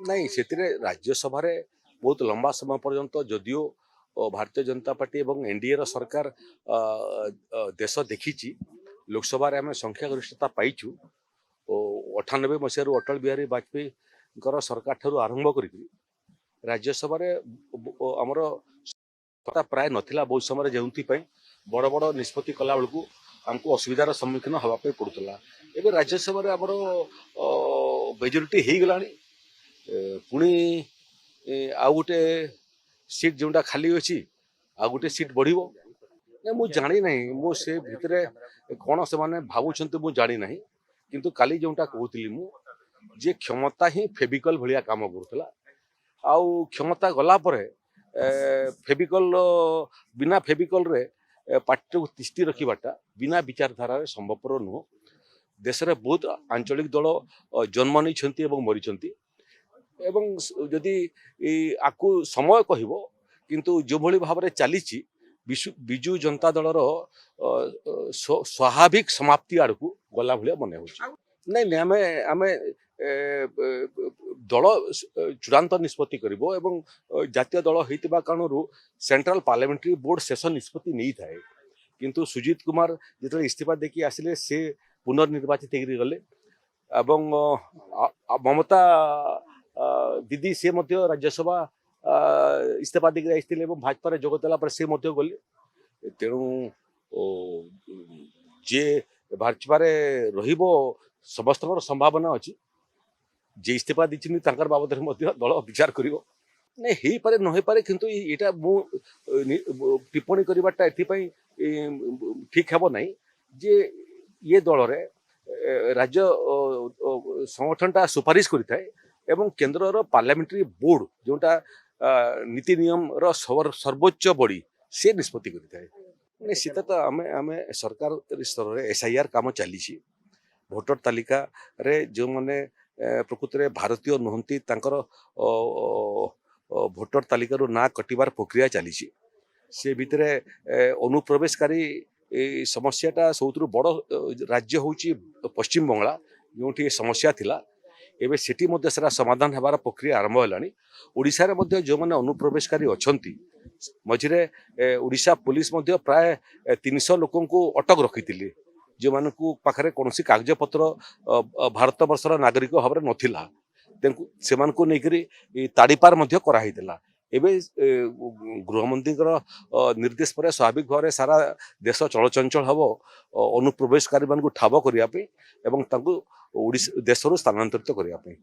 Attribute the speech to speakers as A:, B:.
A: नहीं से राज्यसभा बहुत लंबा समय पर्यंत जदियो भारतीय जनता पार्टी और एनडीए रो सरकार देश देखी लोकसभा आम संख्या गरिष्ठता पाइचु 98 मसीह अटल बिहारी वाजपेयी सरकार ठारू आरंभ कर राज्यसभा आमर प्राय नथिला बहुत समय जो बड़ बड़ निष्पत्ति कला बेलू आमको असुविधार सम्मुखीन हाँपी पड़ूला एवं राज्यसभा आमर मेजोरिटी हो गला पुणी आउ गोटे सीट जोटा खाली अच्छी आउ गोटे सीट बढ़ मुझे जानी ना मो से भितर कौन से भावुं मुझे जानी ना किंतु काली जोटा कहती मुझे क्षमता ही फेविकल भाया काम करूला आउ क्षमता गला फेविकल बिना फेविकल रे पार्टी को तिष्टि रखा बिना विचारधारा संभवपर नुह देश में बहुत आंचलिक दल जन्म नहीं मरी एवं जदि आकु समय कहब किंतु जो भली भाव में चली बिजु जनता दलर स्वाभाविक समाप्ति आड़ को गला भाया मन हो नहीं आम आम दल चूड़ांत निष्पत्ति करिबो एवं जातीय दल होइतिबा कारणरू सेंट्रल पार्लियामेंट्री बोर्ड शेष निष्पत्ति नहीं थाए किंतु सुजीत कुमार जिते इस्तीफा देखी आसिले से पुनर्निर्वाचित गले एवं ममता दीदी से मध्य राज्यसभा इस्तीफा देखिए आसते भाजपा जोगदेला से गले तेणु जे भाजपा समस्त संभावना अच्छी जे इस्तीफा दी बाबद दल विचार कर नहीं हो पारे न हो पारे किंतु यहाँ टिप्पणी करवाटा एपाई ठीक हे ना जे ये दल रे राज्य संगठनटा सुपारिश करें एवं केन्द्र पार्लियामेंट्री बोर्ड जोटा नीति नियम सर्वोच्च बॉडी से निष्पत्ति करें सीता तो आम आम सरकार स्तर में SIR काम चली भोटर तालिका रे जो मैंने प्रकृत में भारतीय नुहति भोटर तालिकार ना कटिबार प्रक्रिया चली से भितर अनुप्रवेशकारी समस्याटा सब बड़ राज्य हूँ पश्चिम बंगला जो समस्या थिला एवं सेठी सेटा समाधान होबार प्रक्रिया आरंभ है ओडिशा रे जो मैंने अनुप्रवेशकारी अच्छा मझे ओडिशा पुलिस प्राय 300 लोक अटक रखी जो मान पाखे कौन कागज पत्र भारत वर्षर नागरिक भाव में नाला से ताड़ीपार कराइला एवं गृहमंत्री निर्देश पर स्वाभाविक भाव में सारा देश चलचंचल हम अनुप्रवेशकारी मान ठाब करने देश स्थानांतरित करने।